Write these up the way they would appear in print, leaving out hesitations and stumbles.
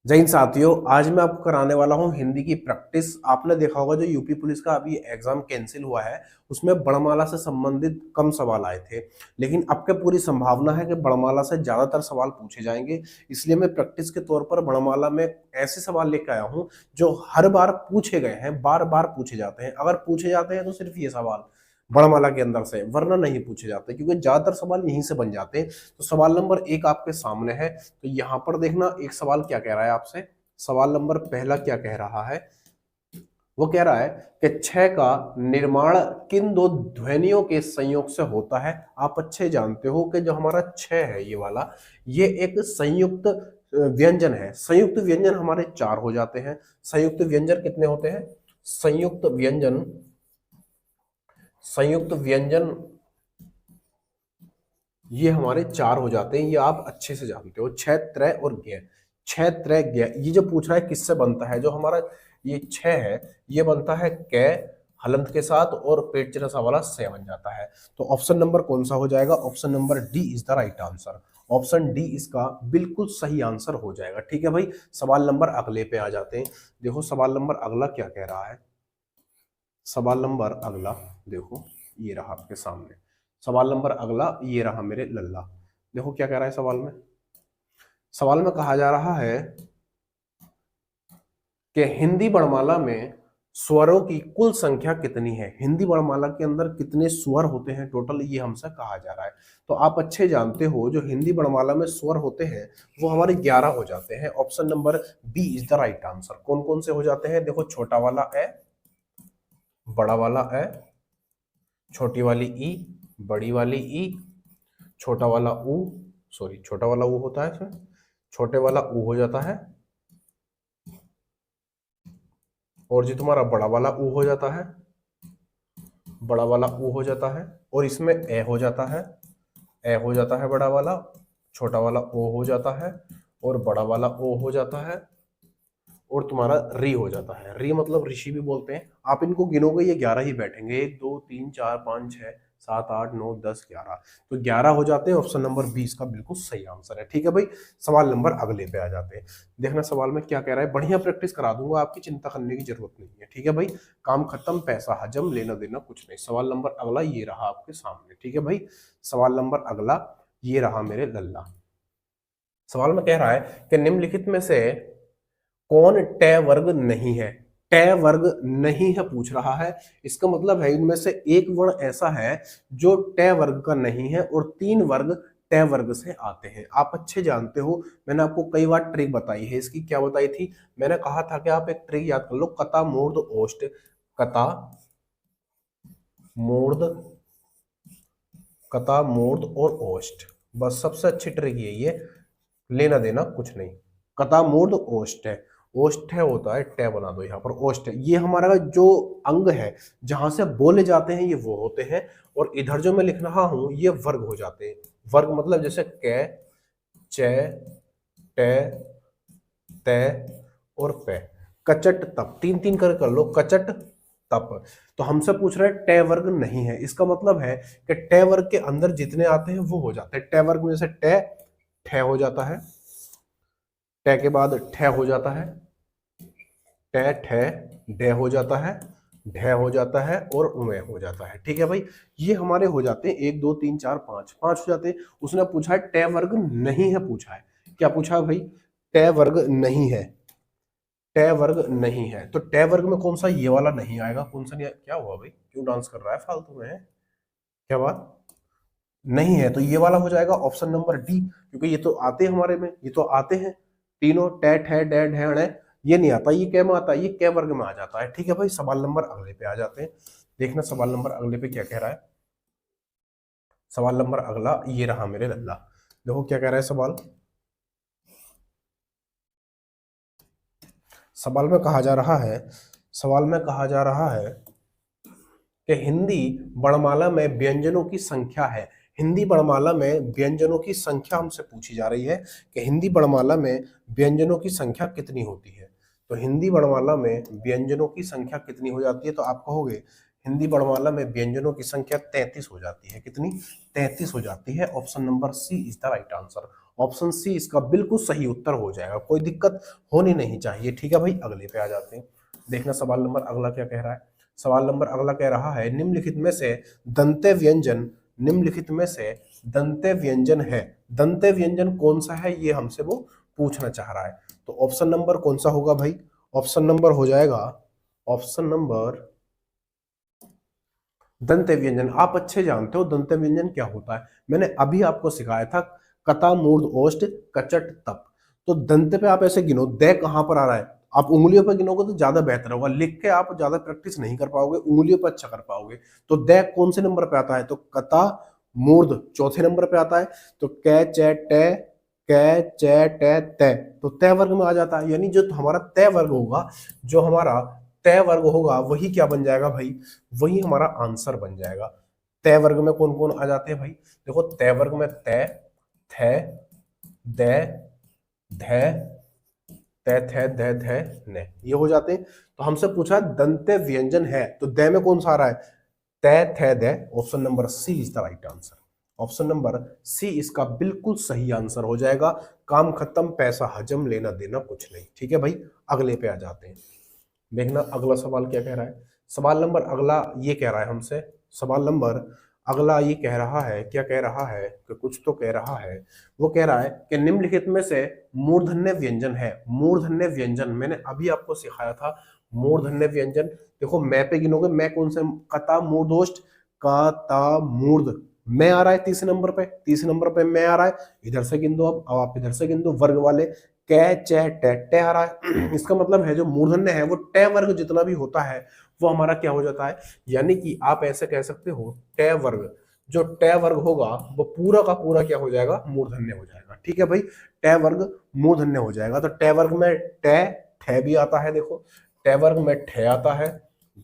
जय हिंद साथियों, आज मैं आपको कराने वाला हूं हिंदी की प्रैक्टिस। आपने देखा होगा जो यूपी पुलिस का अभी एग्जाम कैंसिल हुआ है उसमें बड़माला से संबंधित कम सवाल आए थे, लेकिन अब क्या पूरी संभावना है कि बड़माला से ज्यादातर सवाल पूछे जाएंगे। इसलिए मैं प्रैक्टिस के तौर पर बड़माला में ऐसे सवाल लेकर आया हूं जो हर बार पूछे गए हैं, बार बार पूछे जाते हैं। अगर पूछे जाते हैं तो सिर्फ ये सवाल बड़माला के अंदर से, वरना नहीं पूछे जाते, क्योंकि ज्यादातर सवाल यहीं से बन जाते हैं। तो सवाल नंबर 1 आपके सामने है, तो यहां पर देखना एक सवाल क्या कह रहा है आपसे। सवाल नंबर पहला क्या कह रहा है, वो कह रहा है कि छह का निर्माण किन दो ध्वनियों के संयोग से होता है। आप अच्छे जानते हो कि जो हमारा छह है ये वाला, ये एक संयुक्त व्यंजन है। संयुक्त व्यंजन हमारे चार हो जाते हैं। संयुक्त व्यंजन कितने होते हैं? संयुक्त व्यंजन, संयुक्त व्यंजन ये हमारे चार हो जाते हैं। ये आप अच्छे से जानते हो, छह, त्रय और ज्ञ। छह, त्रय, ज्ञ। ये जो पूछ रहा है किससे बनता है, जो हमारा ये छह है ये बनता है कै हलंत के साथ, और पेट चिरसा वाला से बन जाता है। तो ऑप्शन नंबर कौन सा हो जाएगा? Option number D is the right answer. Option D इसका बिल्कुल सही आंसर हो जाएगा। ठीक है भाई, सवाल नंबर अगले पे आ जाते हैं। देखो सवाल नंबर अगला क्या कह रहा है। सवाल नंबर अगला देखो, ये रहा आपके सामने। सवाल नंबर अगला ये रहा मेरे लल्ला। देखो क्या कह रहा है सवाल में। सवाल में कहा जा रहा है कि हिंदी वर्णमाला में स्वरों की कुल संख्या कितनी है। हिंदी वर्णमाला के अंदर कितने स्वर होते हैं टोटल, ये हमसे कहा जा रहा है। तो आप अच्छे जानते हो जो हिंदी वर्णमाला में स्वर होते हैं वो हमारे 11 हो जाते हैं। Option number B is the right answer. कौन कौन से हो जाते हैं? देखो, छोटा वाला ए, बड़ा वाला ए, छोटी वाली ई, बड़ी वाली ई, छोटा वाला ऊ, सॉरी छोटा वाला ऊ होता है इसमें, छोटे वाला ऊ हो जाता है, और जो तुम्हारा बड़ा वाला ऊ हो जाता है, बड़ा वाला ऊ हो जाता है, और इसमें ए हो जाता है, ए हो जाता है बड़ा वाला, छोटा वाला ओ हो जाता है, और बड़ा वाला ओ हो जाता है, और तुम्हारा री हो जाता है। री मतलब ऋषि भी बोलते हैं। आप इनको गिनोगे ये 11 ही बैठेंगे, 1 2 3 4 5 6 7 8 9 10 11। तो 11 हो जाते हैं। ऑप्शन नंबर 20 का बिल्कुल सही आंसर है। ठीक है भाई, सवाल नंबर अगले पे आ जाते हैं। देखना सवाल में क्या कह रहा है। बढ़िया प्रैक्टिस करा दूंगा, आपकी चिंता करने की जरूरत नहीं है। ठीक है भाई, काम खत्म, पैसा हजम, लेना देना कुछ नहीं। सवाल नंबर अगला ये रहा आपके सामने। ठीक है भाई, सवाल नंबर अगला ये रहा मेरे लल्ला। सवाल में कह रहा है कि निम्नलिखित में से कौन ट वर्ग नहीं है। ट वर्ग नहीं है पूछ रहा है। इसका मतलब है इनमें से एक वर्ण ऐसा है जो ट वर्ग का नहीं है, और 3 वर्ग ट वर्ग से आते हैं। आप अच्छे जानते हो, मैंने आपको कई बार ट्रिक बताई है इसकी। क्या बताई थी? मैंने कहा था कि आप एक ट्रिक याद कर लो, कता मूर्ध ओष्ठ। कता मूर्ध, कता मूर्ध और ओष्ठ, बस सबसे अच्छी ट्रिक यही है, लेना देना कुछ नहीं। कता मूर्ध ओष्ठ है, ओष्ठ है होता है, टे बना दो यहाँ पर, ओष्ठ है। ये हमारा जो अंग है जहां से बोले जाते हैं ये वो होते हैं, और इधर जो मैं लिख रहा हूं ये वर्ग हो जाते हैं। वर्ग मतलब जैसे कै, चे, टे, ते और पे। कचट तप, तीन तीन कर लो, कचट तप। तो हमसे पूछ रहे हैं टे वर्ग नहीं है। इसका मतलब है कि टे वर्ग के अंदर जितने आते हैं वो हो जाते हैं। टे वर्ग में जैसे टे, ठे हो जाता है, टे के बाद ठे हो जाता है, टे ठे, डे हो जाता है, ढे हो जाता है, और उमे हो जाता है। ठीक है भाई, ये हमारे हो जाते हैं 1 2 3 4 5, 5 हो जाते हैं। उसने पूछा है टे वर्ग नहीं है, पूछा है क्या पूछा है भाई? टे वर्ग नहीं है। टे वर्ग नहीं है, तो टे वर्ग में कौन सा? ये वाला नहीं आएगा। कौन सा नहीं क्या हुआ भाई, क्यों डांस कर रहा है फालतू में? क्या बात नहीं है? तो ये वाला हो जाएगा ऑप्शन नंबर डी, क्योंकि ये तो आते हैं हमारे में, ये तो आते हैं तीनों, टेट है, डेड है, अणे। ये नहीं आता, ये कै में आता है, ये कै वर्ग में आ जाता है। ठीक है भाई, सवाल नंबर अगले पे आ जाते हैं। देखना सवाल नंबर अगले पे क्या कह रहा है। सवाल नंबर अगला ये रहा मेरे लल्ला। देखो क्या कह रहा है सवाल। सवाल में कहा जा रहा है, सवाल में कहा जा रहा है कि हिंदी वर्णमाला में व्यंजनों की संख्या है। हिंदी वर्णमाला में व्यंजनों की संख्या हमसे पूछी जा रही है कि हिंदी वर्णमाला में व्यंजनों की संख्या कितनी होती है। तो हिंदी वर्णमाला में व्यंजनों की संख्या कितनी हो जाती है? तो आप कहोगे हिंदी वर्णमाला में व्यंजनों की संख्या 33 हो जाती है। कितनी? 33 हो जाती है। Option number C is the right answer. Option C इसका बिल्कुल सही उत्तर हो जाएगा, कोई दिक्कत होनी नहीं चाहिए। ठीक है भाई, अगले पे आ जाते हैं। देखना सवाल नंबर अगला क्या कह रहा है। सवाल नंबर अगला कह रहा है निम्नलिखित में से दंते व्यंजन, निम्नलिखित में से दंते व्यंजन है, दंते व्यंजन कौन सा है ये हमसे वो पूछना चाह रहा है। तो ऑप्शन नंबर कौन सा होगा भाई, ऑप्शन नंबर हो जाएगा, ऑप्शन नंबर दंते व्यंजन। आप अच्छे जानते हो दंते व्यंजन क्या होता है, मैंने अभी आपको सिखाया था, कता मूर्ध ओष्ठ कचट तप। तो दंत पे आप ऐसे गिनो, दे कहां पर आ रहा है, आप उंगलियों पर गिनोगे तो ज्यादा बेहतर होगा, लिख के आप ज्यादा प्रैक्टिस नहीं कर पाओगे, उंगलियों पर अच्छा कर पाओगे। तो दे कौन से नंबर पे आता है, तो कता मूर्ध चौथे नंबर पे आता है। तो कै चे टे, कै चे टे ते, तो तय वर्ग में आ जाता है, यानी जो हमारा तय वर्ग होगा, जो हमारा तय वर्ग होगा वही क्या बन जाएगा भाई, वही हमारा आंसर बन जाएगा। तय वर्ग में कौन कौन आ जाते हैं भाई, देखो तय वर्ग में तय, थे, दे, धै, तय थे दे धै ने, ये हो जाते हैं। तो हमसे पूछा दंते व्यंजन है, तो दे में कौन सा आ रहा है, तय थे दे। Option number C is the right answer, option number C इसका बिल्कुल सही आंसर हो जाएगा। काम खत्म, पैसा हजम, लेना देना कुछ नहीं। ठीक है भाई, अगले पे आ जाते हैं। देखना अगला सवाल क्या कह रहा है। सवाल नंबर अगला ये कह रहा है हमसे, सवाल नंबर अगला ये कह रहा है, क्या कह रहा है कि कुछ तो कह रहा है। वो कह रहा है कि निम्नलिखित में से मूर्धन्य व्यंजन है, मूर्धन्य व्यंजन मैंने अभी आपको सिखाया था। मूर्धन्य व्यंजन देखो, मैं पे गिनोगे, मैं कौन से, कता मूर्धोष्ठ, कता मूर्ध, मैं आ रहा है तीसरे नंबर पे, तीसरे नंबर पे मैं आ रहा है, इधर से गिन दो, अब आप इधर से गिन दो, वर्ग वाले कै चे टे, टे आ रहा है। इसका मतलब है जो मूर्धन्य है वो टे वर्ग जितना भी होता है वो हमारा क्या हो जाता है, यानी कि आप ऐसे कह सकते हो टे वर्ग, जो टे वर्ग होगा वो पूरा का पूरा क्या हो जाएगा, मूर्धन्य हो जाएगा। ठीक है भाई, टे वर्ग मूर्धन्य हो जाएगा। तो टे वर्ग में टे ठे भी आता है, देखो टे वर्ग में ठे आता है,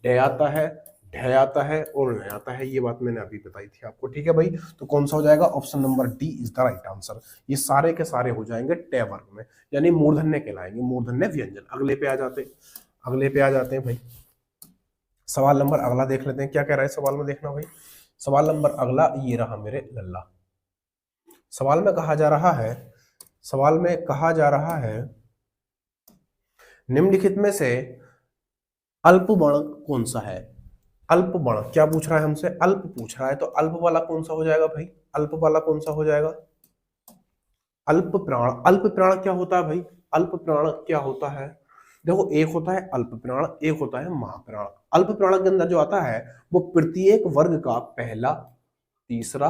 डे आता है, ढे आता है और न आता है, ये बात मैंने अभी बताई थी आपको। ठीक है भाई, तो कौन सा हो जाएगा, option number D is the right answer. ये सारे के सारे हो जाएंगे टे वर्ग में, यानी मूर्धन्य कहलाएंगे, मूर्धन्य व्यंजन। अगले पे आ जाते हैं, अगले पे आ जाते हैं भाई। सवाल नंबर अगला देख लेते हैं क्या कह रहा है सवाल में, देखना भाई। सवाल नंबर अगला ये रहा मेरे लल्ला। सवाल में कहा जा रहा है, सवाल में कहा जा रहा है निम्नलिखित में से अल्प वर्ण कौन सा है। अल्प वर्ण क्या पूछ रहा है हमसे, अल्प पूछ रहा है, तो अल्प वाला कौन सा हो जाएगा भाई, अल्प वाला कौन सा हो जाएगा, अल्प प्राण। अल्प प्राण क्या होता है भाई, अल्प प्राण क्या होता है, देखो एक होता है अल्प प्राण, एक होता है महाप्राण। अल्प प्राण के अंदर जो आता है वो प्रत्येक वर्ग का पहला, तीसरा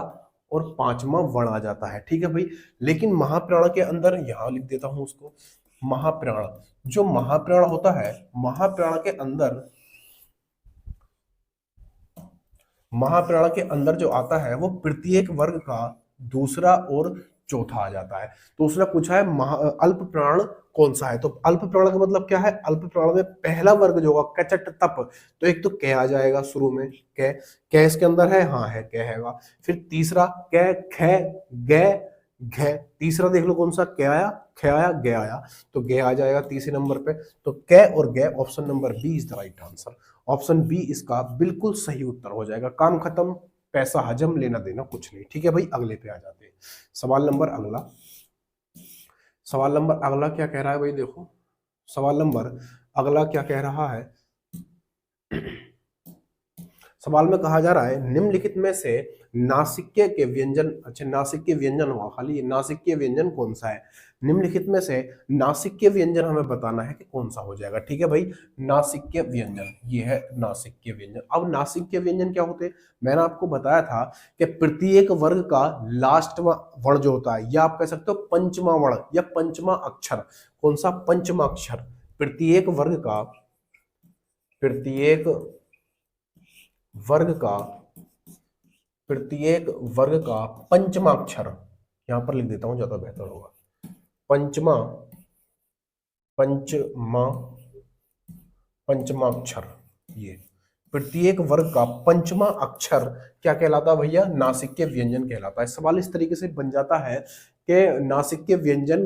और पांचवा वर्ण आ जाता है। ठीक है भाई, लेकिन महाप्राण के अंदर, यहां लिख देता हूं उसको, महाप्राण, जो महाप्राण होता है, महाप्राण के अंदर, महाप्राण के अंदर जो आता है वो प्रत्येक वर्ग का दूसरा और चौथा आ जाता है। तो उसने पूछा है अल्प प्राण कौन सा है, तो अल्प प्राण का मतलब क्या है, अल्प प्राण में पहला वर्ग जो होगा कचट तप, तो एक तो कै आ जाएगा शुरू में, कै, कै इसके अंदर है, हाँ है, कै हैगा। फिर तीसरा कै, खे, गे, घे, तीसरा देख लो कौन सा, कै आया, खे आया, गे आया, तो गे आ जाएगा तीसरे नंबर पे। तो कै और गे, option number B is the right answer, option B इसका बिल्कुल सही उत्तर हो जाएगा। काम खत्म, पैसा हजम, लेना देना कुछ नहीं। ठीक है भाई, अगले पे आ जाते हैं। सवाल नंबर अगला, सवाल नंबर अगला क्या कह रहा है भाई, देखो सवाल नंबर अगला क्या कह रहा है। सवाल में कहा जा रहा है निम्नलिखित में से नासिक्य के व्यंजन, अच्छा नासिक्य व्यंजन हुआ खाली, नासिक्य व्यंजन कौन सा है, निम्नलिखित में से नासिक्य व्यंजन हमें बताना है कि कौन सा हो जाएगा। ठीक है भाई, नासिक्य व्यंजन, ये है नासिक्य व्यंजन। अब नासिक्य व्यंजन क्या होते हैं, मैंने आपको बताया था कि प्रत्येक वर्ग का लास्ट वर्ण जो होता है, या आप कह सकते हो पंचमा वर्ण या पंचमा अक्षर, कौन सा, पंचमा अक्षर, प्रत्येक वर्ग का, प्रत्येक वर्ग का, प्रत्येक वर्ग का पंचमा अक्षर, यहां पर लिख देता हूं ज्यादा बेहतर होगा, पंचमा, पंचमा, पंचमा अक्षर, ये प्रत्येक वर्ग का पंचमा अक्षर क्या कहलाता है भैया, नासिक्य व्यंजन कहलाता है। सवाल इस तरीके से बन जाता है कि नासिक्य व्यंजन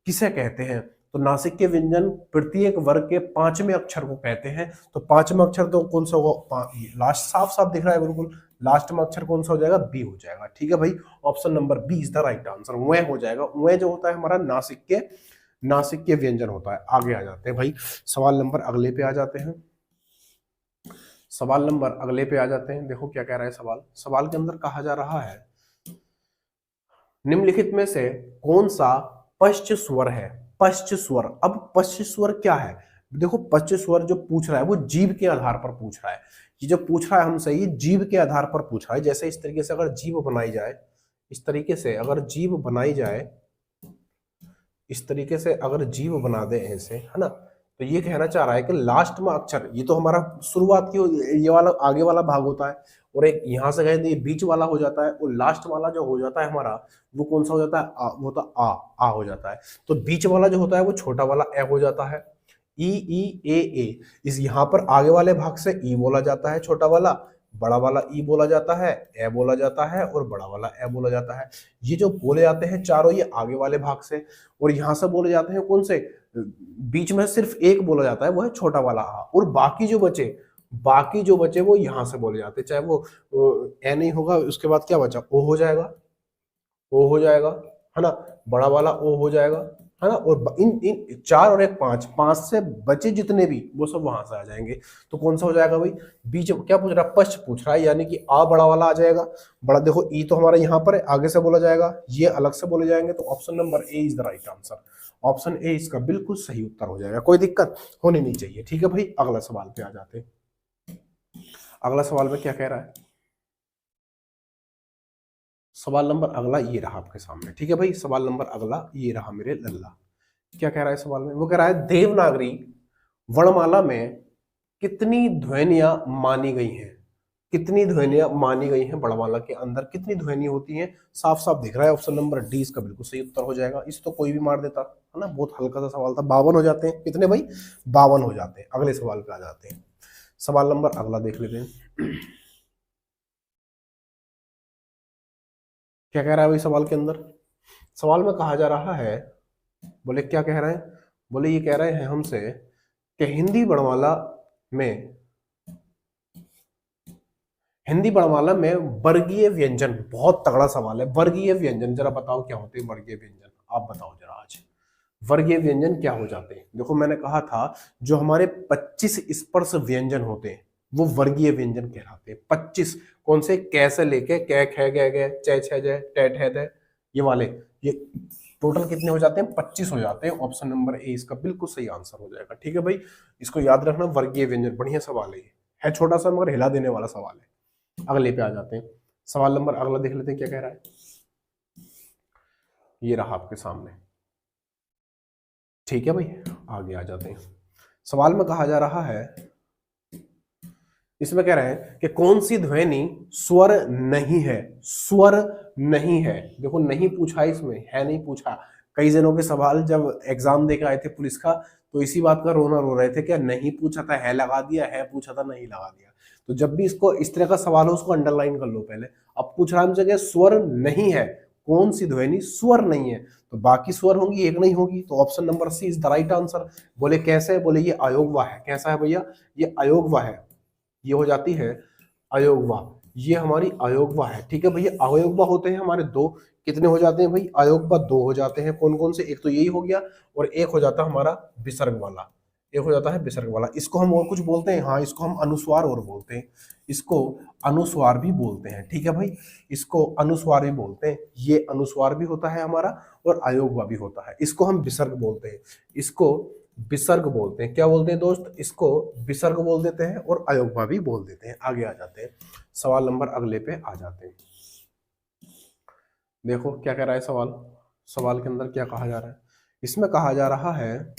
किसे कहते हैं, तो तो नासिक के व्यंजन प्रत्येक वर्ग के पांचवें अक्षर को कहते हैं। तो पांचवें अक्षर तो कौन सा होगा, लास्ट, साफ साफ दिख रहा है बिल्कुल, लास्ट में अक्षर कौन सा हो जाएगा, बी हो जाएगा। ठीक है भाई, option number B is the right answer, वह हो जाएगा। वह जो होता है हमारा नासिक के व्यंजन होता है। आगे आ जाते हैं भाई, सवाल नंबर अगले पे आ जाते हैं। सवाल नंबर अगले पे आ जाते हैं। देखो क्या कह रहा है सवाल, सवाल के अंदर कहा जा रहा है निम्नलिखित में से कौन सा पश्च स्वर है। पश्च स्वर, अब पश्च स्वर क्या है, देखो पश्च स्वर जो पूछ रहा है वो जीभ के आधार पर पूछ रहा है। ये जो पूछ रहा है हमसे, ये जीभ के आधार पर पूछ रहा है। जैसे इस तरीके से अगर जीभ बनाई जाए, इस तरीके से अगर जीभ बनाई जाए, इस तरीके से अगर जीभ बना दे ऐसे, है ना, तो ये कहना चाह रहा है कि लास्ट में अक्षर, ये तो हमारा शुरुआत की, ये वाला आगे वाला भाग होता है, और एक यहां से गए तो ये बीच वाला हो जाता है, और लास्ट वाला जो हो जाता है हमारा, वो कौन सा हो जाता है, वो तो आ हो जाता है। तो बीच वाला जो होता है वो छोटा वाला ए हो जाता है, ई ए। इस यहाँ पर आगे वाले भाग से ई बोला जाता है छोटा वाला, बड़ा वाला ई बोला जाता है, ए बोला जाता है, और बड़ा वाला ए बोला जाता है। ये जो बोले जाते हैं चारों, ये आगे वाले भाग से, और यहां से बोले जाते हैं कौन से, बीच में सिर्फ एक बोला जाता है, वो है छोटा वाला आ, और बाकी जो बचे वो यहां से बोले जाते हैं। चाहे वो ए नहीं होगा, उसके बाद क्या बचा, ओ हो जाएगा, ओ हो जाएगा, है ना, बड़ा वाला ओ हो जाएगा, है ना, और इन चार और एक पांच, पांच से बचे जितने भी वो सब वहां से आ जाएंगे। तो कौन सा हो जाएगा भाई, बीच क्या पूछ रहा है, पश्च पूछ रहा है, यानी कि आ बड़ा वाला आ जाएगा। बड़ा देखो ई तो हमारा यहाँ पर है, आगे से बोला जाएगा, ये अलग से बोले जाएंगे। तो option number A is the right answer, option A इसका बिल्कुल सही उत्तर हो जाएगा, कोई दिक्कत होनी नहीं चाहिए। ठीक है भाई, अगला सवाल पे आ जाते हैं। अगला सवाल में क्या कह रहा है, सवाल नंबर अगला ये रहा आपके सामने। ठीक है भाई, सवाल नंबर अगला ये रहा मेरे लल्ला। क्या कह रहा है सवाल में, वो कह रहा है देवनागरी वर्णमाला में कितनी ध्वनियां मानी गई हैं, कितनी ध्वनियां मानी गई हैं, वर्णमाला के अंदर कितनी ध्वनि होती हैं। साफ साफ दिख रहा है, ऑप्शन नंबर डी इसका बिल्कुल सही उत्तर हो जाएगा। इस तो कोई भी मार देता है ना, बहुत हल्का सा सवाल था। 52 हो जाते हैं, कितने भाई, 52 हो जाते हैं। अगले सवाल पे आ जाते हैं, सवाल नंबर अगला देख लेते हैं। क्या कह रहा है भाई सवाल के अंदर, सवाल में कहा जा रहा है, बोले क्या कह रहे हैं, बोले ये कह रहे हैं हमसे कि हिंदी वर्णमाला में वर्गीय व्यंजन, बहुत तगड़ा सवाल है, वर्गीय व्यंजन जरा बताओ क्या होते हैं वर्गीय व्यंजन, आप बताओ जरा आज वर्गीय व्यंजन क्या हो जाते हैं। देखो मैंने कहा था जो हमारे 25 स्पर्श व्यंजन होते हैं वो वर्गीय व्यंजन कहलाते हैं। 25 कौन से, कैसे लेके कै खे गे गे चे छे जे टे ठे दे, ये वाले, ये टोटल कितने हो जाते हैं, 25 हो जाते हैं। ऑप्शन नंबर ए इसका बिल्कुल सही आंसर हो जाएगा। ठीक है भाई, इसको याद रखना, वर्गीय व्यंजन, बढ़िया सवाल है छोटा सा मगर हिला देने वाला सवाल है। अगले पे आ जाते हैं, सवाल नंबर अगला देख लेते हैं क्या कह रहा है, ये रहा आपके सामने। ठीक है भाई, आगे आ जाते हैं। सवाल में कहा जा रहा है, इसमें कह रहे हैं कि कौन सी ध्वनि स्वर नहीं है, स्वर नहीं है। देखो नहीं पूछा इसमें, है नहीं पूछा। कई जनों के सवाल जब एग्जाम देकर आए थे पुलिस का, तो इसी बात का रोना रो रहे थे, क्या नहीं पूछा था है लगा दिया, है पूछा था नहीं लगा दिया। तो जब भी इसको इस तरह का सवाल हो उसको अंडरलाइन कर लो पहले। अब पूछ रहा है हमसे स्वर नहीं है, कौन सी ध्वनि स्वर नहीं है, तो बाकी स्वर होंगी एक नहीं होगी। तो option number C is the right answer. बोले कैसे, बोले ये अयोगवा है। कैसा है भैया, ये अयोगवा है, ये हो जाती है अयोगवा, ये हमारी अयोगवा है। ठीक है भैया, अयोगवा होते हैं हमारे दो, कितने हो जाते हैं भाई, अयोगवा दो हो जाते हैं। कौन कौन से, एक तो यही हो गया, और एक हो जाता है हमारा विसर्ग वाला, एक हो जाता है विसर्ग वाला। इसको हम और कुछ बोलते हैं, हाँ इसको हम अनुस्वार और बोलते हैं, इसको अनुस्वार भी बोलते हैं। ठीक है भाई, इसको अनुस्वार भी बोलते हैं, ये अनुस्वार भी होता है हमारा और अयोगवा भी होता है। इसको हम विसर्ग बोलते हैं, इसको विसर्ग बोलते हैं। क्या बोलते हैं दोस्त, इसको विसर्ग बोल देते हैं और अयोगवा भी बोल देते हैं। आगे आ जाते हैं, सवाल नंबर अगले पे आ जाते हैं। देखो क्या कह रहा है सवाल, सवाल के अंदर क्या कहा जा रहा है, इसमें कहा जा रहा है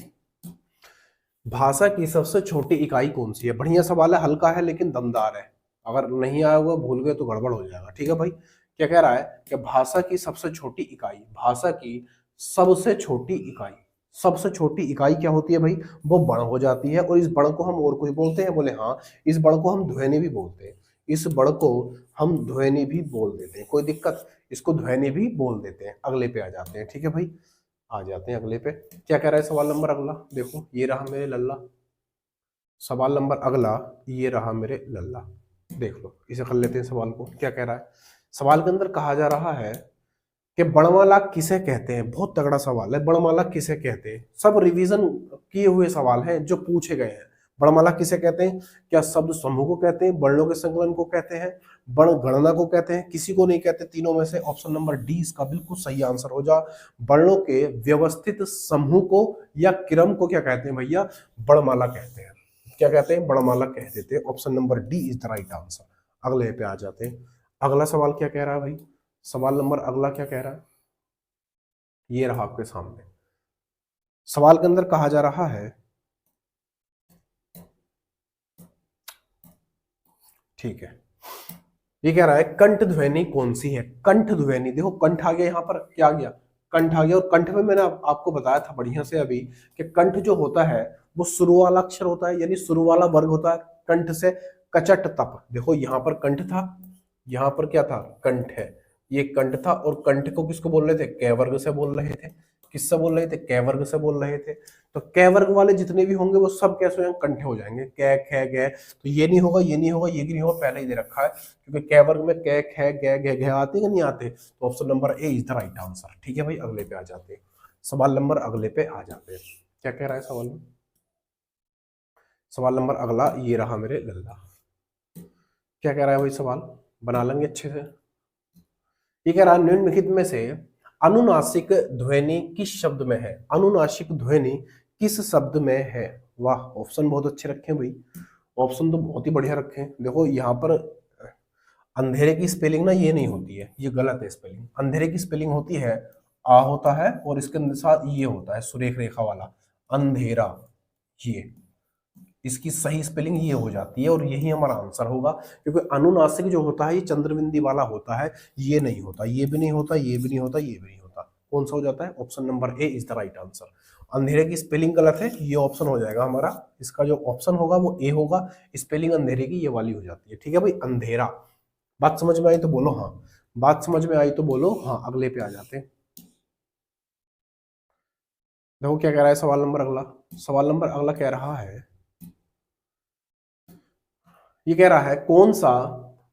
भाषा की सबसे छोटी इकाई कौन सी है। बढ़िया सवाल है, हल्का है लेकिन दमदार है, अगर नहीं आया हुआ भूल गए तो गड़बड़ हो जाएगा। ठीक है भाई, क्या कह रहा है कि भाषा की सबसे छोटी इकाई, भाषा की सबसे छोटी इकाई, सबसे छोटी इकाई क्या होती है भाई, वो बण हो जाती है। और इस बण को हम और कुछ बोलते हैं, बोले हाँ इस बण को हम ध्वनि भी बोलते हैं, इस बण को हम ध्वनि भी बोल देते हैं, कोई दिक्कत, इसको ध्वनि भी बोल देते हैं। अगले पे आ जाते हैं। ठीक है भाई, आ जाते हैं अगले पे। क्या कह रहा है सवाल नंबर अगला, देखो ये रहा मेरे लल्ला। सवाल नंबर अगला ये रहा मेरे लल्ला। देख लो, इसे कर लेते हैं सवाल को। क्या कह रहा है सवाल के अंदर, कहा जा रहा है कि बड़माला किसे कहते हैं। बहुत तगड़ा सवाल है, बड़माला किसे कहते हैं। सब रिवीजन किए हुए सवाल हैं जो पूछे गए हैं। बड़माला किसे कहते हैं, क्या शब्द समूह को कहते हैं, वर्णों के संकलन को कहते हैं, वर्ण गणना को कहते हैं, किसी को नहीं कहते। तीनों में से ऑप्शन नंबर डी इसका बिल्कुल सही आंसर हो जा। वर्णों के व्यवस्थित समूह को या क्रम को क्या कहते हैं भैया, बड़माला कहते हैं। क्या कहते हैं, बड़माला कह देते हैं। Option number D is the right answer. अगले पे आ जाते हैं। अगला सवाल क्या कह रहा है भाई, सवाल नंबर अगला क्या कह रहा है, ये रहा आपके सामने। सवाल के अंदर कहा जा रहा है, ठीक है, ये कह रहा है कंठ ध्वनि कौन सी है। कंठ ध्वनि, देखो कंठ आ गया, यहां पर क्या आ गया, कंठ आ गया। और कंठ में मैंने आपको बताया था बढ़िया से अभी कि कंठ जो होता है वो शुरू वाला अक्षर होता है, यानी शुरू वाला वर्ग होता है। कंठ से कचट तप, देखो यहां पर कंठ था, यहां पर क्या था, कंठ है। ये कंठ था, और कंठ को किसको बोल रहे थे, कै वर्ग से बोल रहे थे। किससे बोल रहे थे, कै वर्ग से बोल रहे थे। तो कै वर्ग वाले जितने भी होंगे वो सब कैसे हो, कंठे हो जाएंगे। कै ख गै, तो ये नहीं होगा, ये नहीं होगा, ये भी नहीं होगा, पहले ही दे रखा है। क्योंकि कै वर्ग में कै ख गै घ घ आते कि नहीं आते। तो option number A is the right answer. ठीक है भाई, अगले पे आ जाते हैं। सवाल नंबर अगले पे आ जाते हैं। क्या कह रहा है सवाल में, सवाल नंबर अगला ये रहा मेरे लल्ला। क्या कह रहा है भाई सवाल, बना लेंगे अच्छे से। ये कह रहा है निम्नलिखित में से अनुनासिक ध्वनि किस शब्द में है। अनुनासिक ध्वनि किस शब्द में है। वाह, ऑप्शन बहुत अच्छे रखे हैं भाई, ऑप्शन तो बहुत ही बढ़िया रखे हैं। देखो यहाँ पर अंधेरे की स्पेलिंग ना ये नहीं होती है, ये गलत है स्पेलिंग। अंधेरे की स्पेलिंग होती है आ होता है, और इसके साथ ये होता है सुरेख रेखा वाला अंधेरा। ये इसकी सही स्पेलिंग ये हो जाती है, और यही हमारा आंसर होगा। क्योंकि अनुनासिक जो होता है ये चंद्रबिंदी वाला होता है, ये नहीं होता, ये भी नहीं होता, ये भी नहीं होता, ये भी नहीं होता। कौन सा हो जाता है, option number A is the right answer. अंधेरे की स्पेलिंग गलत है, ये ऑप्शन हो जाएगा हमारा। इसका जो ऑप्शन होगा वो ए होगा। स्पेलिंग अंधेरे की ये वाली हो जाती है। ठीक है भाई, अंधेरा। बात समझ में आई तो बोलो हाँ, बात समझ में आई तो बोलो हाँ। अगले पे आ जाते हैं। देखो क्या कह रहा है सवाल नंबर अगला। सवाल नंबर अगला कह रहा है, ये कह रहा है कौन सा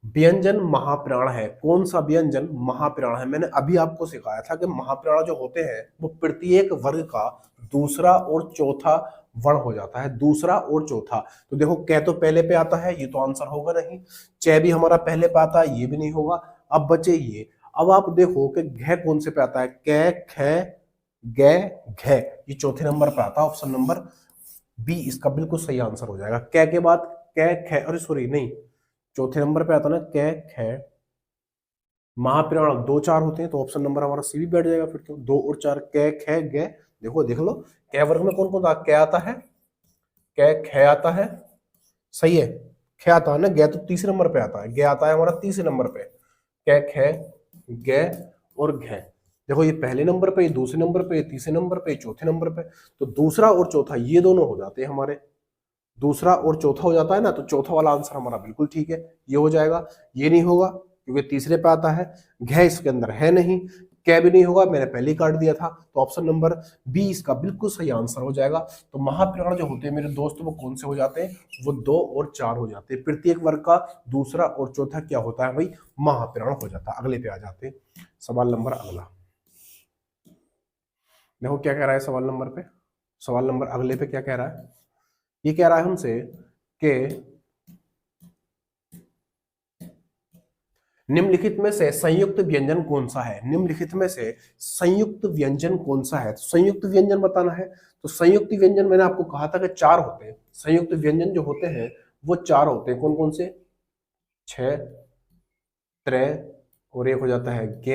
व्यंजन महाप्राण है। कौन सा व्यंजन महाप्राण है। मैंने अभी आपको सिखाया था कि महाप्राण जो होते हैं वो प्रत्येक वर्ग का दूसरा और चौथा वर्ण हो जाता है, दूसरा और चौथा। तो देखो कै तो पहले पे आता है, ये तो आंसर होगा नहीं। च भी हमारा पहले पे आता है, ये भी नहीं होगा। अब बचे ये। अब आप देखो कि घ कौन से पे आता है, कै ख ग घ, ये चौथे नंबर पे आता है। ऑप्शन नंबर बी इसका बिल्कुल सही आंसर हो जाएगा। कै के बाद कै ख, अरे सॉरी नहीं, चौथे नंबर पे आता ना कै ख। महाप्राण दो चार होते हैं, तो ऑप्शन नंबर हमारा सी भी बैठ जाएगा फिर तो। दो और चार कै ख ग। देखो देख लो, कै वर्ग में कौन कौन था, कै आता है, कै ख आता है, सही है, ख आता है ना। ग तो तीसरे नंबर पे आता है, ग आता है हमारा तीसरे नंबर पे। कै ख ग और घ। देखो ये पहले नंबर पे, ये दूसरे नंबर पे, तीसरे नंबर पे, चौथे नंबर पे। तो दूसरा और चौथा ये दोनों हो जाते हैं हमारे। दूसरा और चौथा हो जाता है ना, तो चौथा वाला आंसर हमारा बिल्कुल ठीक है, ये हो जाएगा। ये नहीं होगा क्योंकि तीसरे पे आता है। घ इसके अंदर है नहीं, कै भी नहीं होगा, मैंने पहले ही काट दिया था। तो ऑप्शन नंबर बी इसका बिल्कुल सही आंसर हो जाएगा। तो महाप्राण जो होते हैं मेरे दोस्त वो कौन से हो जाते हैं, वो दो और चार हो जाते हैं। प्रत्येक वर्ग का दूसरा और चौथा क्या होता है भाई, महाप्राण हो जाता है। अगले पे आ जाते हैं। सवाल नंबर अगला, देखो क्या कह रहा है सवाल नंबर पे। सवाल नंबर अगले पे क्या कह रहा है, ये कह रहा है हमसे कि निम्नलिखित में से संयुक्त व्यंजन कौन सा है। निम्नलिखित में से संयुक्त व्यंजन कौन सा है, तो संयुक्त व्यंजन बताना है। तो संयुक्त व्यंजन मैंने आपको कहा था कि चार होते हैं। संयुक्त व्यंजन जो होते हैं वो चार होते हैं। कौन कौन से, छ, त्रय, और एक हो जाता है ज्ञ,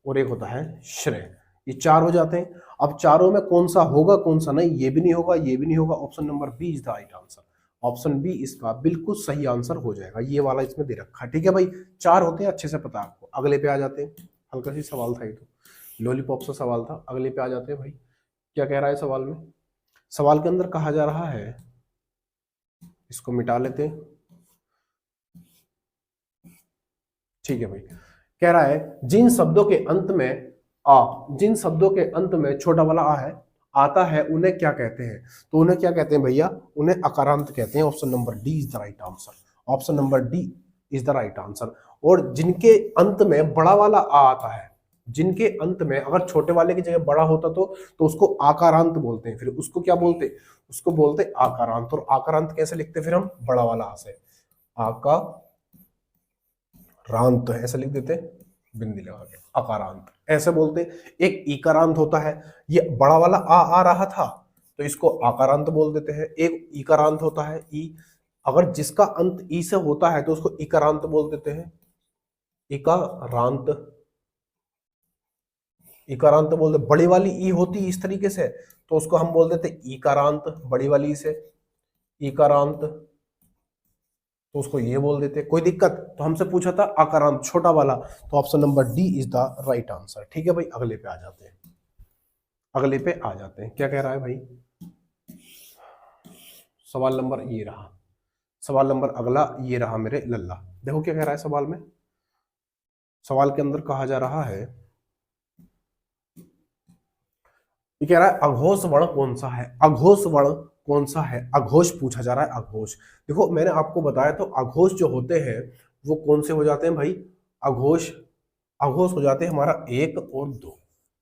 और एक होता है श्रेय। ये चार हो जाते हैं। अब चारों में कौन सा होगा कौन सा नहीं, ये भी नहीं होगा, ये भी नहीं होगा। Option number B is the right answer. Option B इसका बिल्कुल सही आंसर हो जाएगा। ये वाला इसमें दे रखा है। ठीक है भाई, चार होते हैं, अच्छे से पता है आपको। अगले पे आ जाते हैं। हल्का सी सवाल था ये तो, लॉलीपॉप सा सवाल था। अगले पे आ जाते हैं भाई। क्या कह रहा है सवाल में, सवाल के अंदर कहा जा रहा है, इसको मिटा लेते हैं। ठीक है भाई, कह रहा है जिन शब्दों के अंत में जिन शब्दों के अंत में छोटा वाला आ है आता है उन्हें क्या कहते हैं? तो उन्हें क्या कहते हैं भैया? उन्हें अकारांत कहते हैं। Option number D is the right answer. Option number D is the right answer. और जिनके अंत में बड़ा वाला आ आता है, जिनके अंत में अगर छोटे वाले की जगह बड़ा होता तो उसको आकारांत बोलते हैं। फिर उसको क्या बोलते? उसको बोलते आकारांत। और आकारांत कैसे लिखते फिर हम? बड़ा वाला आ से आकारांत ऐसे लिख देते, बिंदी लगा के अकारांत ऐसे बोलते। एक इकारांत होता है, ये बड़ा वाला आ रहा था तो इसको आकारांत बोल देते हैं। एक इकारांत होता है ई, अगर जिसका अंत ई से होता है तो उसको इकारांत बोल देते हैं। इकारांत, इकारांत बोल दे। बड़ी वाली ई होती इस तरीके से तो उसको हम बोल देते इकारांत, बड़ी वाली ई से इकारांत, तो उसको ये बोल देते। कोई दिक्कत? तो हमसे पूछा था आकारांत छोटा वाला, तो option number D is the right answer. ठीक है भाई, अगले पे आ जाते हैं। अगले पे आ जाते हैं, क्या कह रहा है भाई? सवाल नंबर ये रहा, सवाल नंबर अगला ये रहा मेरे लल्ला। देखो क्या कह रहा है सवाल में। सवाल के अंदर कहा जा रहा है, ये कह रहा है अघोष वर्ण कौन सा है? अघोष वर्ण कौन सा है? अघोष पूछा जा रहा है। अघोष, देखो मैंने आपको बताया तो अघोष जो होते हैं वो कौन से हो जाते हैं भाई? अघोष, अघोष हो जाते हैं हमारा 1 और 2।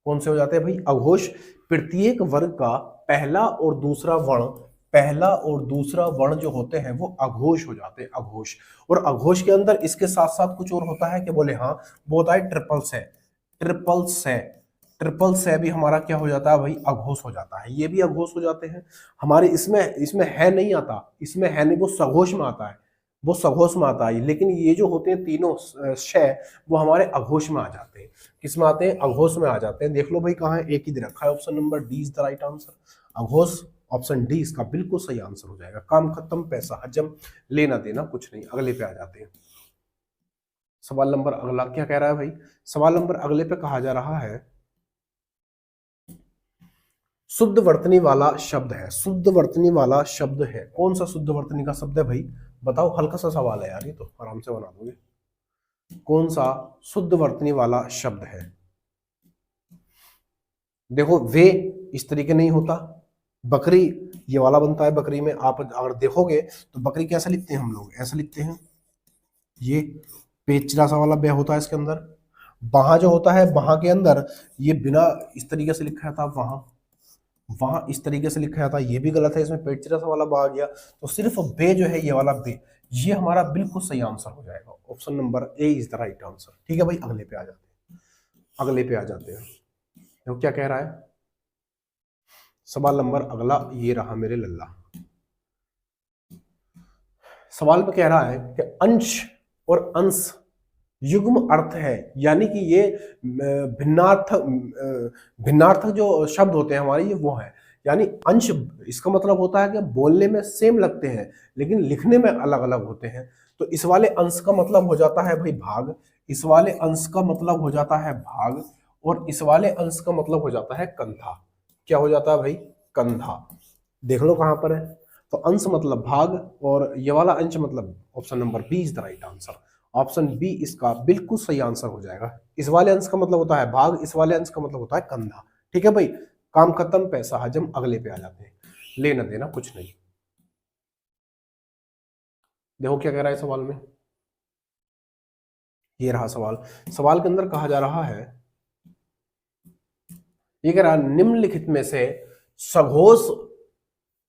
कौन से हो जाते हैं भाई? अघोष प्रत्येक वर्ग का पहला और दूसरा वर्ण, पहला और दूसरा वर्ण जो होते हैं वो अघोष हो जाते हैं। अघोष, और अघोष के अंदर इसके साथ साथ कुछ और होता है कि बोले? हाँ, वो होता है ट्रिपल से। ट्रिपल से, ट्रिपल से भी हमारा क्या हो जाता है भाई? अघोष हो जाता है। ये भी अघोष हो जाते हैं हमारे। इसमें है नहीं आता, इसमें है नहीं, वो सघोष में आता है, वो सघोष में आता है। लेकिन ये जो होते हैं तीनों शय वो हमारे अघोष में आ जाते हैं। किस में आते हैं? अघोष में आ जाते हैं। देख लो भाई कहाँ है, एक ही दे रखा है। Option number D is the right answer. अघोष, ऑप्शन डी इसका बिल्कुल सही आंसर हो जाएगा। काम खत्म, पैसा हजम, लेना देना कुछ नहीं। अगले पे आ जाते हैं। सवाल नंबर अगला क्या कह रहा है भाई? सवाल नंबर अगले पे कहा जा रहा है शुद्ध वर्तनी वाला शब्द है। शुद्ध वर्तनी वाला शब्द है, कौन सा शुद्ध वर्तनी का शब्द है भाई? बताओ। हल्का सा सवाल है यार, ये तो आराम से बना दोगे। कौन सा शुद्ध वर्तनी वाला शब्द है? देखो वे इस तरीके नहीं होता, बकरी ये वाला बनता है। बकरी में आप अगर देखोगे तो बकरी कैसे लिखते हैं हम लोग? ऐसे लिखते हैं। ये पेचरा सा वाला बे होता है इसके अंदर। वहां जो होता है, वहां के अंदर ये बिना इस तरीके से लिखा था, वहां वहां इस तरीके से लिखा था, ये भी गलत है। इसमें पेचरा सा वाला बा गया, तो सिर्फ बे जो है ये वाला बे, ये हमारा बिल्कुल सही आंसर हो जाएगा। Option number A is the right answer. ठीक है भाई, अगले पे आ जाते हैं। अगले पे आ जाते हैं, तो क्या कह रहा है सवाल नंबर अगला? ये रहा मेरे लल्ला। सवाल में कह रहा है कि अंश और अंश युग्म अर्थ है, यानी कि ये भिन्नार्थक, भिन्नार्थक जो शब्द होते हैं हमारे, ये वो है। यानी अंश, इसका मतलब होता है कि बोलने में सेम लगते हैं लेकिन लिखने में अलग अलग होते हैं। तो इस वाले अंश का मतलब हो जाता है भाई भाग, इस वाले अंश का मतलब हो जाता है भाग, और इस वाले अंश का मतलब हो जाता है कंधा। क्या हो जाता है भाई? कंधा। देख लो कहां पर है। तो अंश मतलब भाग और ये वाला अंश मतलब, option number B is the right answer. Option B इसका बिल्कुल सही आंसर हो जाएगा। इस वाले अंश का मतलब होता है भाग, इस वाले अंश का मतलब होता है कंधा। ठीक है भाई, काम खत्म, पैसा हजम। अगले पे आ जाते हैं, लेना देना कुछ नहीं। देखो क्या कह रहा है सवाल में। ये रहा सवाल। सवाल के अंदर कहा जा रहा है, ये कह रहा है निम्नलिखित में से सघोष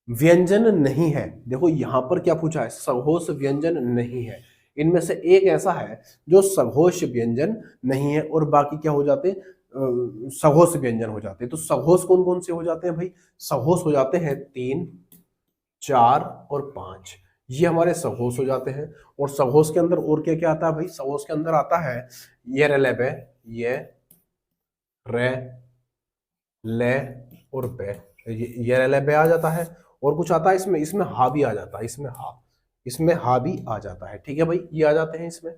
व्यंजन नहीं है। देखो यहां पर क्या पूछा है? सघोष व्यंजन नहीं है। इनमें से एक ऐसा है जो सघोष व्यंजन नहीं है और बाकी क्या हो जाते? सघोष व्यंजन हो जाते हैं। तो सघोष कौन कौन से हो जाते हैं भाई? सघोष हो जाते हैं 3, 4 और 5, ये हमारे सघोष हो जाते हैं। और सघोष के अंदर और क्या क्या आता है भाई? सघोष के अंदर आता है ये रेलेबे, ये रे, ले और बे, ये रेलेबे आ जाता है। और कुछ आता है इसमें? इसमें हा भी आ जाता है, इसमें हा, इसमें हा भी आ जाता है। ठीक है भाई, ये आ जाते हैं इसमें।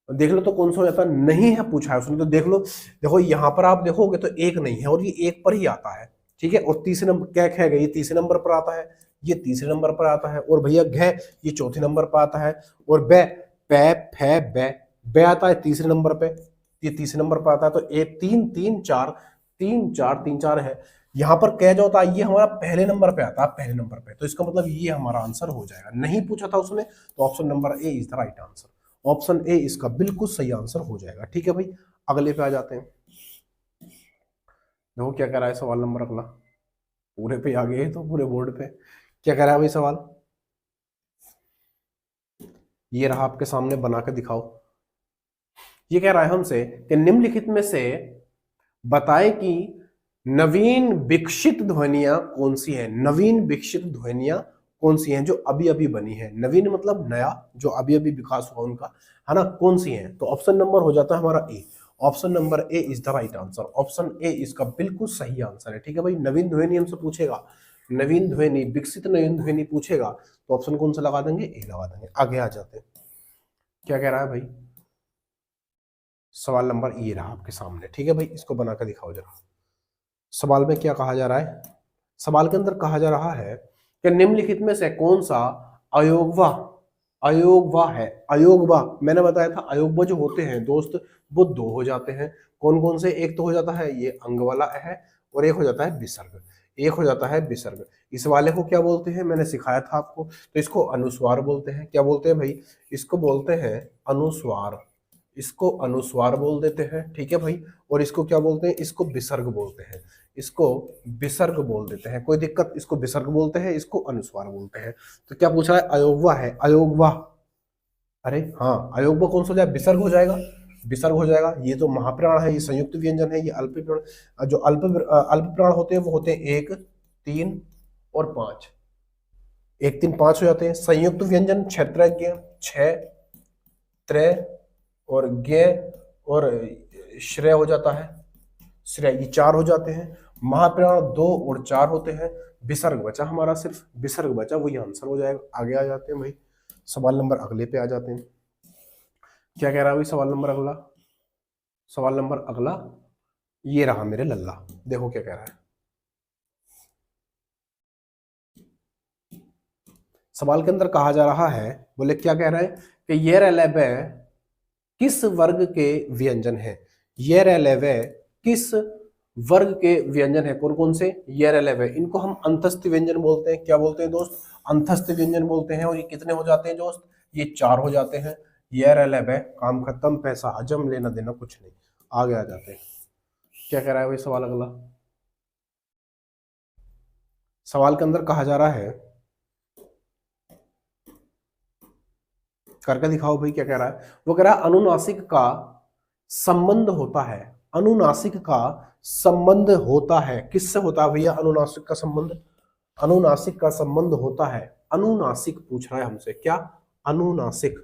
देख लो तो कौन सा हो जाता है? नहीं है पूछा है उसने, तो देख लो। देखो यहाँ पर आप देखोगे तो एक नहीं है और ये एक पर ही आता है। ठीक है, और तीसरे नंबर क्या है? ये तीसरे नंबर पर आता है, ये तीसरे नंबर पर आता है। और भैया घ ये चौथे नंबर पर आता है। और बे, पै, फै, बे, बे आता है तीसरे नंबर पे। ये तीसरे नंबर पर आता है, तो ए 3 3 4 3 4 3 4 है। यहां पर कह जो होता है ये हमारा पहले नंबर पे आता है, पहले नंबर पे, तो इसका मतलब ये हमारा आंसर हो जाएगा। नहीं पूछा था उसने तो option number A is the right answer. Option A इसका बिल्कुल सही आंसर हो जाएगा। ठीक है भाई, अगले पे आ जाते हैं। देखो क्या कह रहा है सवाल नंबर अगला, पूरे पे आ गए तो पूरे बोर्ड पे क्या कह रहा है भाई सवाल, ये रहा आपके सामने, बना के दिखाओ। ये कह रहा है हमसे कि निम्नलिखित में से बताएं कि नवीन विकसित ध्वनियां कौन सी हैं। नवीन विकसित ध्वनियां कौन सी हैं जो अभी अभी बनी है। नवीन मतलब नया, जो अभी अभी विकास हुआ उनका, है ना, कौन सी हैं। तो ऑप्शन नंबर हो जाता है हमारा A. Option number A is the right answer. Option A इसका बिल्कुल सही आंसर है। ठीक है भाई, नवीन ध्वनि हमसे पूछेगा, नवीन ध्वनि, विकसित नवीन ध्वनि पूछेगा तो ऑप्शन कौन सा लगा देंगे, ए लगा देंगे। आगे आ जाते हैं, क्या कह रहा है भाई सवाल नंबर ये रहा आपके सामने। ठीक है भाई, इसको बना कर दिखाओ जरा। सवाल में क्या कहा जा रहा है, सवाल के अंदर कहा जा रहा है कि निम्नलिखित में से कौन सा अयोगवा, अयोगवा है। अयोगवा मैंने बताया था, अयोगवा जो होते हैं दोस्त वो दो हो जाते हैं। कौन कौन से, एक तो हो जाता है ये अंग वाला है, और एक हो जाता है विसर्ग, एक हो जाता है विसर्ग। इस वाले को क्या बोलते हैं, मैंने सिखाया था आपको, तो इसको अनुस्वार बोलते हैं। क्या बोलते हैं भाई, इसको बोलते हैं अनुस्वार, इसको अनुस्वार बोल देते हैं। ठीक है भाई, और इसको क्या बोलते हैं, इसको विसर्ग बोलते हैं, इसको विसर्ग बोल देते हैं। कोई दिक्कत, इसको विसर्ग बोलते हैं, इसको अनुस्वार बोलते हैं। तो क्या पूछ रहा है, अयोगवा है, अयोगवा। अरे हाँ, अयोगवा कौन सा हो जाएगा, विसर्ग हो जाएगा, विसर्ग हो जाएगा। ये तो महाप्राण है, ये संयुक्त व्यंजन है, ये अल्प प्राण, जो अल्प प्राण होते हैं वो होते हैं 1 3 और 5, 1 3 5 हो जाते हैं। संयुक्त व्यंजन क्षेत्रज्ञ 6 त्रय और ज्ञ और श्रेय हो जाता है, श्रेय, ये 4 हो जाते हैं। महाप्राण 2 और 4 होते हैं। विसर्ग बचा हमारा, सिर्फ विसर्ग बचा, वही आंसर हो जाएगा। आगे आ जाते हैं भाई, सवाल नंबर अगले पे आ जाते हैं। क्या कह रहा है भाई सवाल नंबर अगला, सवाल नंबर अगला ये रहा मेरे लल्ला। देखो क्या कह रहा है, सवाल के अंदर कहा जा रहा है, बोले क्या कह रहा है कि ये रेलेवे किस वर्ग के व्यंजन है। ये रेलेवे किस वर्ग के व्यंजन है, कौन कौन से, ये रेलेवे, इनको हम अंतस्थ व्यंजन बोलते हैं। क्या बोलते हैं दोस्त, अंतस्थ व्यंजन बोलते हैं। और ये कितने हो जाते हैं दोस्त, ये 4 हो जाते हैं। ये रेलेवे, काम खत्म, पैसा हजम, लेना देना कुछ नहीं। आगे आ जाते हैं, क्या कह रहा है भाई सवाल अगला। सवाल के अंदर कहा जा रहा है, करके दिखाओ भाई क्या कह रहा है। वो कह रहा है अनुनासिक का संबंध होता है, अनुनासिक का संबंध होता है, किससे होता है भैया अनुनासिक का संबंध, अनुनासिक का संबंध होता है। अनुनासिक पूछ रहा है हमसे, क्या, अनुनासिक।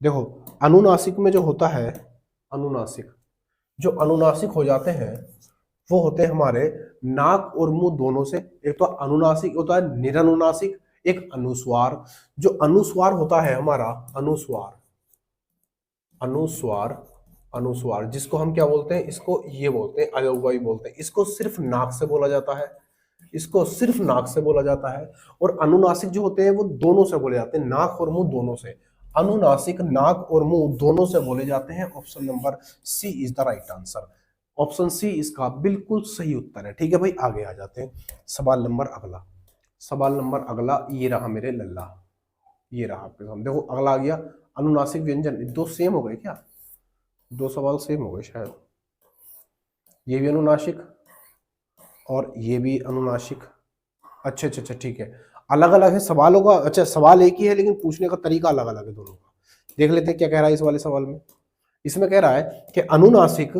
देखो अनुनासिक में जो होता है, अनुनासिक, जो अनुनासिक हो जाते हैं वो होते हैं हमारे नाक और मुंह दोनों से। एक तो अनुनासिक होता है निरनुनासिक, एक अनुस्वार। जो अनुस्वार होता है हमारा, अनुस्वार, अनुस्वार, अनुस्वार जिसको हम क्या बोलते हैं, इसको ये बोलते हैं अयोगवाई बोलते हैं। इसको सिर्फ नाक से बोला जाता है, इसको सिर्फ नाक से बोला जाता है। और अनुनासिक जो होते हैं वो दोनों से बोले जाते हैं, नाक और मुंह दोनों से। अनुनासिक नाक और मुंह दोनों से बोले जाते हैं। Option number C is the right answer. Option C इसका बिल्कुल सही उत्तर है। ठीक है भाई, आगे आ जाते हैं, सवाल नंबर अगला। सवाल नंबर अगला ये रहा मेरे लल्ला, ये रहा आपके सामने। देखो अगला आ गया अनुनासिक व्यंजन। दो सेम हो गए क्या, दो सवाल सेम हो गए शायद। ये भी अनुनासिक और ये भी अनुनासिक। अच्छा अच्छा अच्छा, ठीक है, अलग अलग है सवालों का। अच्छा, सवाल एक ही है लेकिन पूछने का तरीका अलग अलग है दोनों का। देख लेते हैं क्या कह रहा है इस वाले सवाल में। इसमें कह रहा है कि अनुनासिक,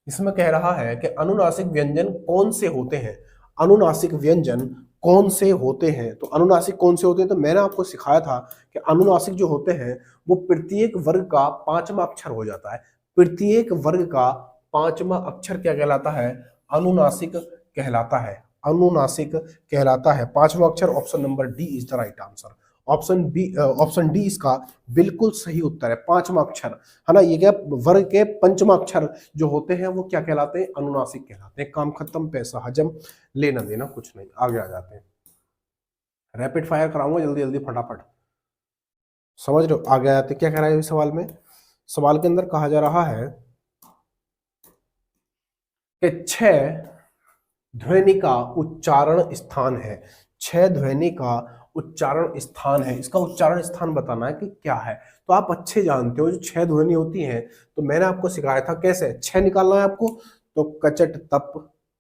इसमें कह रहा है कि अनुनासिक व्यंजन कौन से होते हैं। अनुनासिक व्यंजन कौन से होते हैं, तो अनुनासिक कौन से होते हैं, तो मैंने आपको सिखाया था कि अनुनासिक जो होते हैं वो प्रत्येक वर्ग का 5वां अक्षर हो जाता है। प्रत्येक वर्ग का 5वां अक्षर क्या कहलाता है, अनुनासिक कहलाता है, अनुनासिक कहलाता है। 5वां अक्षर, option number D is the right answer. Option D इसका बिल्कुल सही उत्तर है, 5वां अक्षर, है ना। ये क्या, वर्ग के 5वां अक्षर जो होते हैं वो क्या कहलाते हैं, अनुनासिक कहलाते हैं। काम खत्म, पैसा हजम, लेना देना कुछ नहीं। आगे आ जाते हैं, रैपिड फायर कराऊंगा जल्दी जल्दी फटाफट, समझ रहे हो। आगे आते, क्या कह रहा है इस सवाल में। सवाल के अंदर कहा जा रहा है कि 6 ध्वनि का उच्चारण स्थान है। 6 ध्वनि का उच्चारण स्थान है, इसका उच्चारण स्थान बताना है कि क्या है। तो आप अच्छे जानते हो जो 6 ध्वनि होती हैं, तो मैंने आपको सिखाया था कैसे 6 निकालना है आपको। तो कचट तप,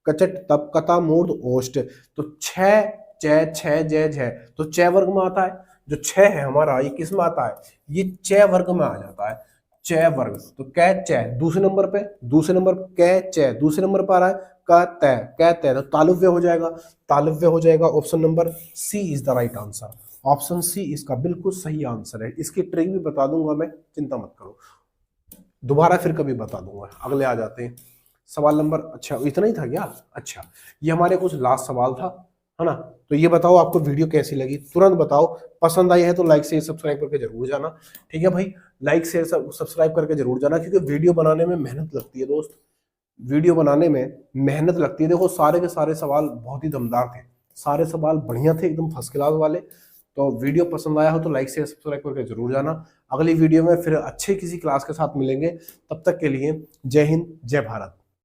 कचट तप कता मूर्ध ओष्ठ, तो 6 च 6 जय झ, तो च वर्ग में आता है। जो 6 है हमारा ये किस में आता है, ये च वर्ग में आ जाता है, च वर्ग। तो कै च दूसरे नंबर पे, दूसरे नंबर कै च दूसरे नंबर पर आ रहा है, क तय तो तालुव्य हो जाएगा, तालुव्य हो जाएगा। Option number C is the right answer. Option C इसका बिल्कुल सही आंसर है। इसकी ट्रिक भी बता दूंगा मैं, चिंता मत करो, दोबारा फिर कभी बता दूंगा। अगले आ जाते हैं सवाल नंबर, अच्छा इतना ही था क्या, अच्छा ये हमारे कुछ लास्ट सवाल था, है ना। तो ये बताओ आपको वीडियो कैसी लगी, तुरंत बताओ। पसंद आई है तो लाइक शेयर सब्सक्राइब करके जरूर जाना, ठीक है भाई। लाइक शेयर सब्सक्राइब करके जरूर जाना, क्योंकि वीडियो बनाने में मेहनत लगती है दोस्त, वीडियो बनाने में मेहनत लगती है। देखो सारे के सारे सवाल बहुत ही दमदार थे, सारे सवाल बढ़िया थे, एकदम फर्स्ट क्लास वाले। तो वीडियो पसंद आया हो तो लाइक शेयर सब्सक्राइब करके जरूर जाना। अगली वीडियो में फिर अच्छे किसी क्लास के साथ मिलेंगे, तब तक के लिए जय हिंद जय भारत।